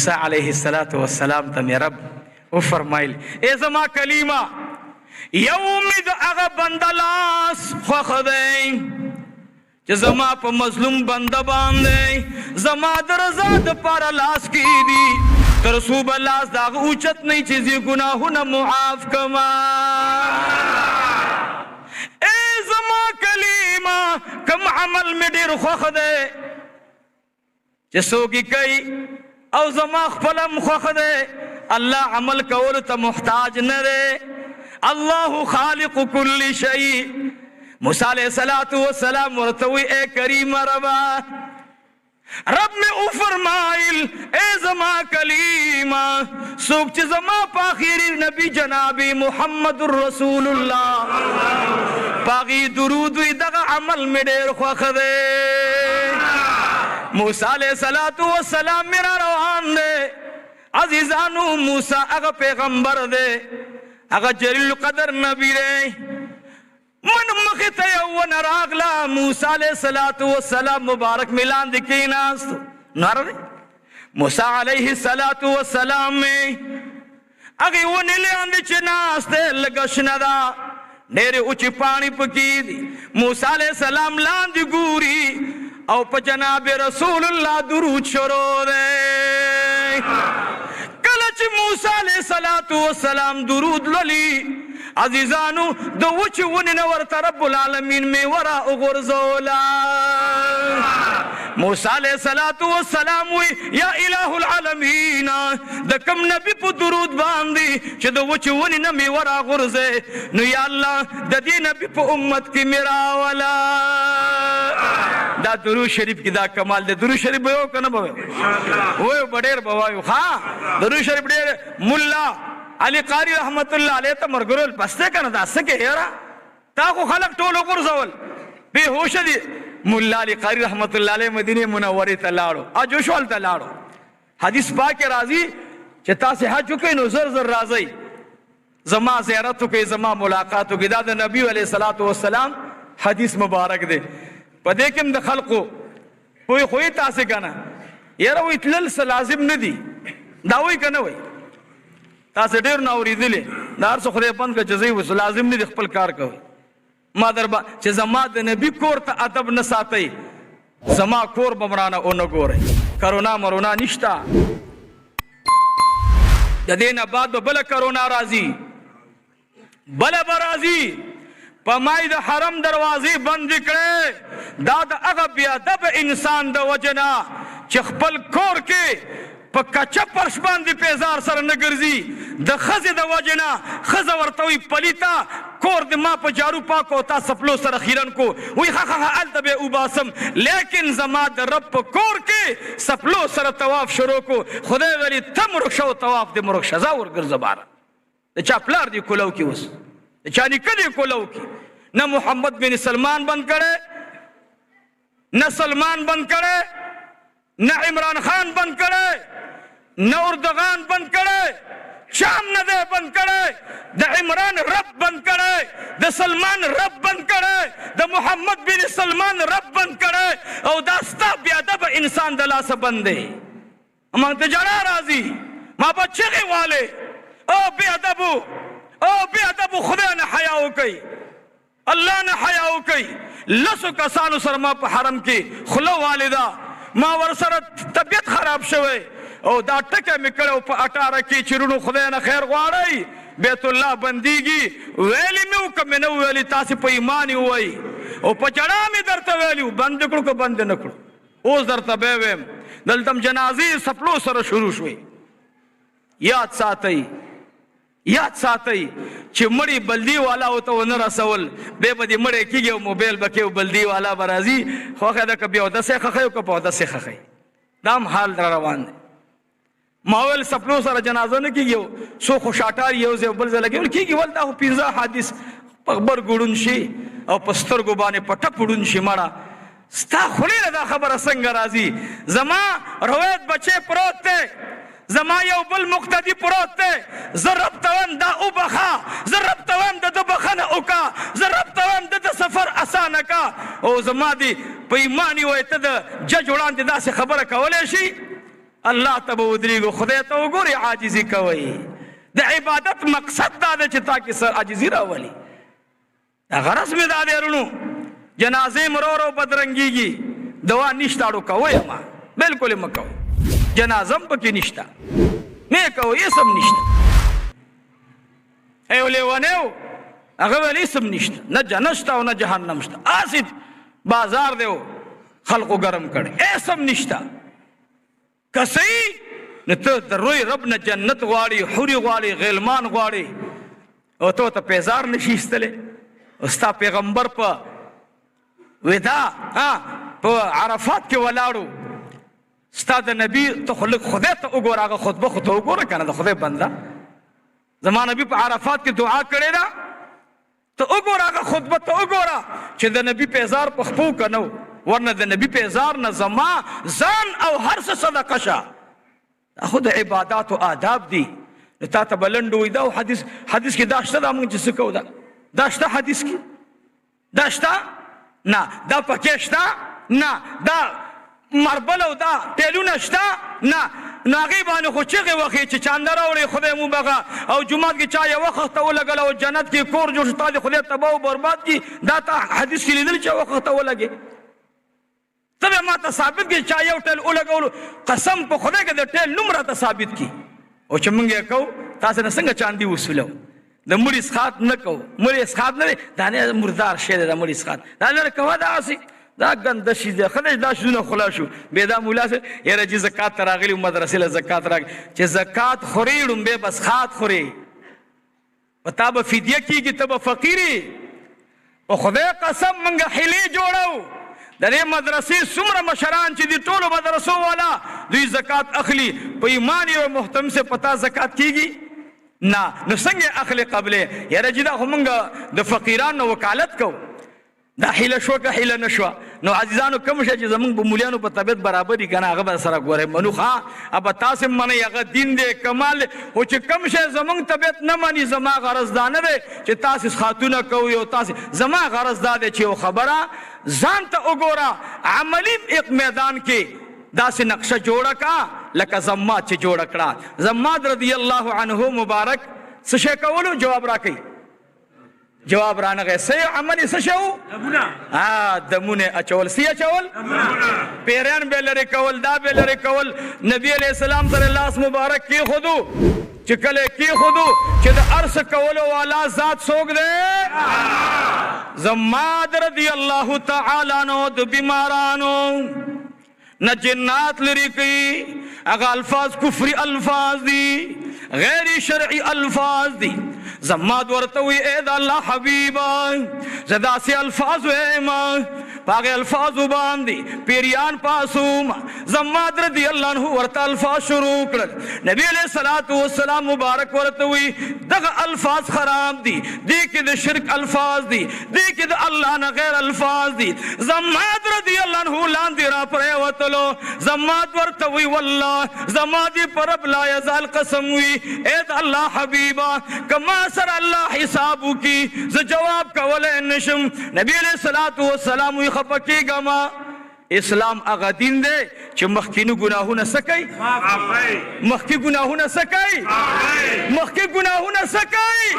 موسی علیه السلام ته مې رب وفرمایل ای زما کلیمه یو مې د هغه بنده لاس خوښ دی چې زما په مظلوم بنده باندې زما د رضا دپاره لاس کېږدي تر څو به لاس د هغه اوچت نه وي چې زه ګناهونه معاف کړمه ای زما کلیمه کوم عمل مې ډېر خوښ دی چې څوک یې کوي او زما خپله م خوښ دی الله عمل کولو ته محتاج نه دی الله خالق كل شيء موسی علیہ السلام ورته وی اے کریم ربا رب میں او فرمائل اے زما کلیمہ سوک چی زما پاخیری نبی جناب محمد رسول اللہ پاغی درود وی دغا عمل میں دیر خوخ دے موسیٰ علیہ السلام میرا روان دے عزیزانو موسیٰ اگا پیغمبر دے اگا جلیل قدر نبی دے من مخت یون راغلا موسی علیہ السلام مبارک ملان دکی ناست نار دے موسی علیہ السلام میں اگی ونی لیان دی چی ناست لگشن دا نیرے اچھی پانی پکی دی موسی علیہ السلام لان دی گوری او پا جناب رسول اللہ درود شروع دے کلچ موسی علیہ السلام درود للی عزیزانو دو وچی ونی نورت رب العالمین میں ورا اغرزولا موسیٰ علیہ السلام وی یا الہ العالمین دا کم نبی پو درود باندی چی دو وچی ونی نمی ورا غرزے نو یا اللہ دا دی نبی پو امت کی میرا والا دا درود شریف کی دا کمال دے درود شریف بیو کنا بیو ویو بڑیر بوایو خواہ درود شریف بڑیر ملا علی قاری رحمت اللہ علیہ تا مرگرول پستے کنا دا سکے ہیرا تاکو خلق ٹولو قرصول بے ہوش دی ملا علی قاری رحمت اللہ علیہ مدینہ منوری تا لاڑو آجوشوال تا لاڑو حدیث پاک راضی چتا سے حج چکے نو زر زر رازی زما زیارتو کے زما ملاقاتو کے دا نبی علیہ السلام حدیث مبارک دے پا دیکم دا خلقو کوئی خوئی تا سے کنا یرا وی تلل سلازم ندی داوی کنا وی تاسے ډیر ناوری دلی دار سو خدای پند کا جزئی وس لازم نه خپل کار کوي ما دربا چې زما د نبی کور ته ادب نه ساتي زما کور بمرانه او نه ګوري کرونا مرونا نشتا د دینه بعد بل کرونا راضی بل برازی پمای د حرم دروازې بند کړي دا د هغه بیا ادب انسان د وجنا چې خپل کور کې پا کچا پرش باندی پیزار سر نگرزی دا خز دا وجنا خز ورطوی پلیتا کور دی ما پا جارو پاکو تا سپلو سر خیرن کو وی خواہ علتا بے اوباسم لیکن زما دا رب پا کور کے سپلو سر تواف شروع کو خدای ولی تم رکشو تواف دی مرکش ازاور گرز بارا دا چا پلار دی کلو کی اس دا چا نکا دی کلو کی نا محمد بن سلمان بند کرے نا سلمان بند کرے نا عمران خان بند کرے نہ اردغان بند کرے شام نہ دے بند کرے دا عمران رب بند کرے دا سلمان رب بند کرے دا محمد بن سلمان رب بند کرے او دا ستا بیادب انسان دلا سے بندے امان تجارہ راضی ماں بچے گئے والے او بیادبو خدا نے حیاؤ کئی اللہ نے حیاؤ کئی لسو کسانو سرما پا حرم کی خلو والدہ ماں ورسرت طبیعت خراب شوئے او دا ٹکے مکڑے پا 18 کی چرونو خداینا خیر غواړی بیت اللہ بندیگی ویلی میں کمینو ویلی تاسی پا ایمانی ہوئی او پا جڑامی درتا ویلی بند کرو که بند نکڑو اوز درتا بیویم دلتم جنازی سپلو سر شروع شوئی یاد ساتئی چی مڑی بلدی والا ہوتا و نرسول بے بدی مڑے کی گئے موبیل بکیو بلدی والا برازی خواہ دا کبھی او دسے خخیو کپا او دسے خخی دام حال در روان دے ماول سپلو سر جنازہ نے کی گئو سو خوشاتار یو زیو بلزہ لگے اور کی گئی والدہ ہو پینزا حادث پغبر گوڑن شی او پستر گبانے پٹا پڑن شی مارا ستا خولی لدا خبر سنگ رازی زمان رویت بچے پروت تے زمان یو بل مقتدی پروت تے زرب توان دا او بخا زرب توان دا دا بخان اوکا زرب توان دا دا سفر اسانکا او زمان دی پا ایمانی ہوئے تا دا جج اڑان دی دا سے خبر کولے شی الله ته به ودرېږو خدای ته وګورې عاجزي کوئ د عبادت مقصد دا دی چې تا کې سر عاجزي راولي دا غرض مې دا دی رونو جنازې مرورو بدرنګېږي دوا نشته اړو کوئ ما بلکل یې مه کوئ جنازه هم پکې نشته مې کوئ هېڅ هم نشته یو لیونی و هغه ویل هېڅ هم نشته نه جنت شته او نه جهنم شته هسې بازار دی خلقو ګرم کړی هېڅ هم نشته که صحیح نو ته د روی رب نه جنت غواړي حوري غواړي غلمان غواړي او ته ورته پیزار نشي ایستلی او ستا پیغمبر په ودا په عرفات کې ولاړو ستا د نبي ته خو لږ خدای ته وګوره هغه خطبه خو ته وګوره که نه د خدای بنده زما نبي په عرفات کې دعا کړې ده ته وګوره هغه خطبه ته وګوره چې د نبي پیزار په خپو که نه ورنه د نبي پیزار نه زما ځان او هر څه صدقه شه دا خو د عباداتو آداب دي تا ته به لنډ ووایي دا حدیث کې دا شته دا مونږ چې څه کوو دا شته حدیث کې دا شته نه دا پکې شته نه دا مربل او دا تیلونه شته نه نو هغې باندې خو چغې وخې چې چانده راوړې خدای مو بغه او جومات کې چا یوه خښته ولګله او جنت کې کور جوړ شو تا دې خدای تباه و برباد کړي دا تا حدیث کې لیدل چې یوه خښته ولګې ته به ما ته ثابت کړي چا یو ټیل ولګولو قسم په خدای کې د ټیل نوم راته ثابت کړي او چې موږ یې کوو تاسې نه څنګه چاندي وصولو د مړي اسخات نه کوو مړي اسخات نه دی دا نه مردار شی دی د مړي اسخات دا لرې کوه داسې دا ګنده شي دی خدای دا شیزونه خلا شو بې دا مولا سه یاره چې زکات ته راغلي مدرسې له زکات راغلي چې زکات خورې ړومبې بس خات خورې په تا به فدیه کېږي ته به فقیرې په خدای قسم موږ حیلې جوړو د دې مدرسې څومره مشران چې دي ټولو مدرسو والا دوی زکات اخلي په ایمان یو محتم سے پتا زکات کېږي نه نو څنګه اخلي قبلې یاره چې دا خو موږ د فقیرانو وکالت کوو دا حیله شوه که حیله نه شوه نو عزیزانو کوم شی چې زمونږ په مولیانو په طبیعت برابر دي که نه هغه به سره ګورئ منو ښه ابه تاسې منئ هغه دین دی کمال دی خو چې کوم شی زمونږ طبیعت نه مني زما غرض دا نه دی چې تاسې خاتونه کوئ او تاسې زما غرض دا دی چې یو خبره ځان ته وګوره عملي میدان کې داسې نقشه جوړه کا لکه زماد چې جوړه کړه زماد رضی الله عنه مبارک څه شی کولو جواب راکوي جواب رانغی سی عملی سشو دمونه اچول سی اچول پیریان بے لرے کول دا بے لرے کول نبی علیہ السلام صلی اللہ علیہ مبارک کی خودو چکلے کی خودو چی دا عرص کولو والا ذات سوگ دے زماد رضی اللہ تعالیٰ نو دا بیمارانو نہ جنات لری کی اگا الفاظ کفری الفاظ دی غیر شرعی الفاظ دی زماد ورتوی اے دا اللہ حبیبا زدا سی الفاظ ایما پاگے الفاظ باندی پیریان پاسوم زماد رضی اللہ عنہ ورتا الفاظ شروع کرد نبی علیہ السلام مبارک ورتوی دغ الفاظ خراب دی دیکھ دا شرک الفاظ دی دیکھ دا اللہ نا غیر الفاظ دی زماد رضی اللہ عنہ لاندی را پرے وطلو زماد ورتوی واللہ زمادی پرب لا یزال قسم وی اے دا اللہ حبیبا کما سر اللہ حسابو کی ز جواب کولے نشم نبی علیہ السلام وی خپکی گما اسلام اغا دین دے چھ مخکینو گناہو نہ سکی مخکی گناہو نہ سکی مخکی گناہو نہ سکی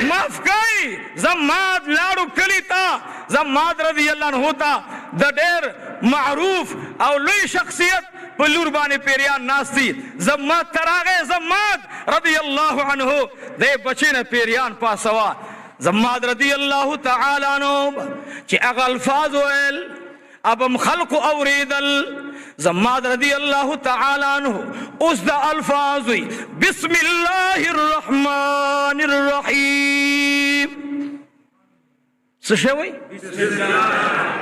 معاف کئی زماد لاڑو کلی تا زماد رضی اللہ عنہ تا دا دیر معروف او لوی شخصیت پلور بانے پیریان ناستی زماد تراغے زماد رضی اللہ عنہ دے بچین پیریان پاسوا زماد رضی اللہ تعالی عنہ چی اغا الفاظ ویل ابم خلق اوریدل زماد رضی اللہ تعالی عنہ اس دا الفاظ وی بسم اللہ الرحمن الرحیم سشوی بسم اللہ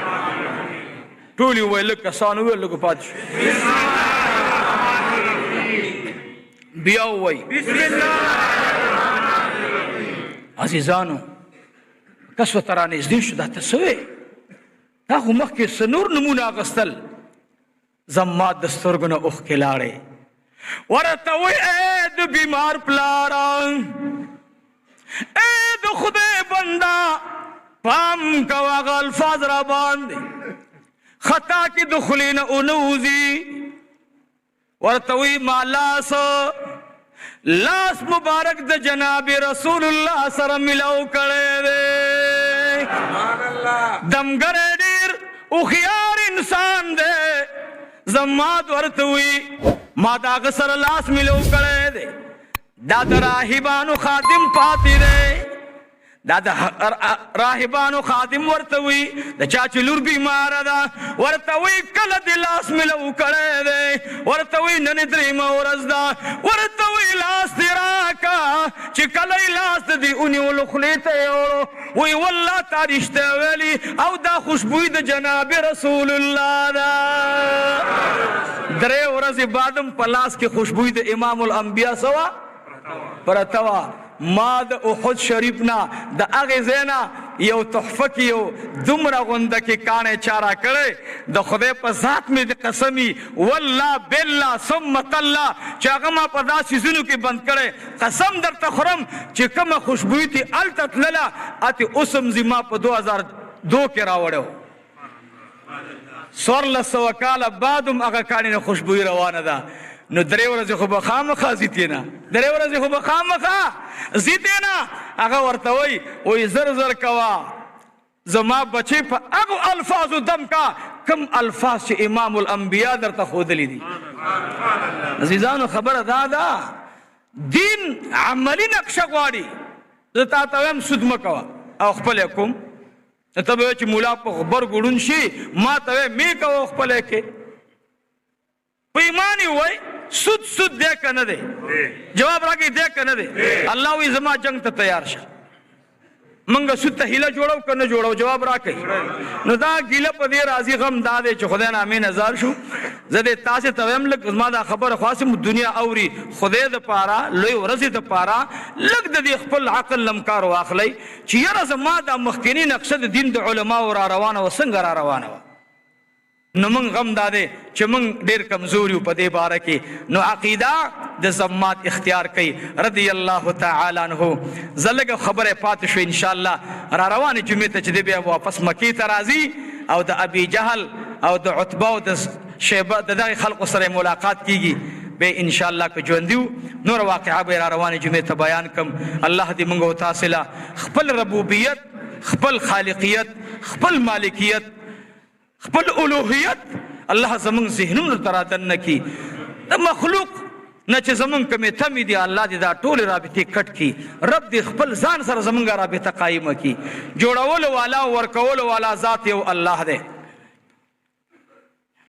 ٹولی ہوئے لکا سانو ہوئے لکا پادش بیا ہوئے بسم اللہ عزیزانو کسو ترانه ازدین شو دا تسوی دا خو مخی سنور نمون آغستل زماد دسترگن اخ کلاره ورطوی اید بیمار پلارا اید خود بندہ پام کواغ الفاظ را باندے خطا کی دخلین انوزی ورته وی ما لاس مبارک د جناب رسول الله سره ملاو کړی دی. دمګر ډیر هوښیار انسان دی. زماد ورته وی ما د هغه سره لاس ملاو کړی دی. دا د راهبانو خادم پاتې دی. دا د راهبانو خادم ورته وی د چا چې لور بیماره ده ورته وی کله د لاس ملو کړی دی. ورته وی نن درېیمه ورځ ده. ورته وی لاس دې راکه چې کله یې لاس د دې ونیولو خولې ته یې وړو وی والله تا رښتیا ویلي او دا خوشبوی د جناب رسول الله ده. 3 ورځې بعدم په لاس کې خوشبوی د امام الانبیا سوا پرته وه. ما د احد شریف نه د هغې ځای نه یو تحفه کې یو دومره غونده کې کاڼی چا را کړی د خدای په ذات مې د قسمي والله بالله ثم تالله چې هغه ما په دا څیزونو کې بند کړی. قسم درته خورم چې کومه خوشبویي تې هلته تلله اتې اوس هم زما په 2002 کې راوړی و. 1400 کاله بعد هم هغه کاڼي نه خوشبویي روانه ده. نو 3 ورځې خو به خامخا ځي نه 3 ورځې خو به خامخا ځي نه. هغه ورته وایي زر کوه زما بچې په هغو الفاظو دم کا کم الفاظ چې امام الانبیا درته ښودلي دي. عزیزانو خبره دا ده دین عملي نقشه غواړي. زه تا ته وایم سود مه کوه او خپل یې کوم. ته به وایې چې ملا په غبرګ وړون شي ما ته وایې مې کوه خپل یې کې. په ایمان یې وایي سود دی که نه دی؟ جواب راکړئ دی که نه دی؟ الله وایي زما جنگ ته تیار شه. منګه سود ته هیله جوړو که نه جوړو؟ جواب راکړئ. نو دا ګیله په دې راځي غم دا دی چې خدای نه امین هزار شو. زه دې تاسې ته وایم لږ زما دا خبره خواستم دنیا اوري خدای دپاره لوی ورځې دپاره لږ د دې خپل عقل لمکار واخلئ چې یاره زما دا مخکیني نقشه د دین د علماو را روانه وه څنګه را روانه وه. نو موږ غم دا دی چې موږ ډېر کمزور یو په دې باره کې. نو عقیده د زمات اختیار کوي رضی الله تعالی عنه. زه لږه خبره پاتې شو انشاءالله را روانې جمعې ته چې دی بیا واپس مکې ته راځي او د ابي جهل او د عتبه او د شیبه د دغې خلقو سره ملاقات کیږي. به انشاءالله که ژوندي وو نور واقعه به را روانې جمعې ته بیان کړم. الله دې موږ او تاسې له خپل ربوبیت خپل خالقیت خپل مالکیت خپل الوهیت الله زمونږ ذهنونو ته رادننه کړي. د مخلوق نه چې زمونږ کومې تمې دي الله دې دا ټولې رابطې کټ کړي. رب دې خپل ځان سره زمونږ رابطه قایمه کړي. جوړولو والا او ورکولو والا ذات یو الله دی.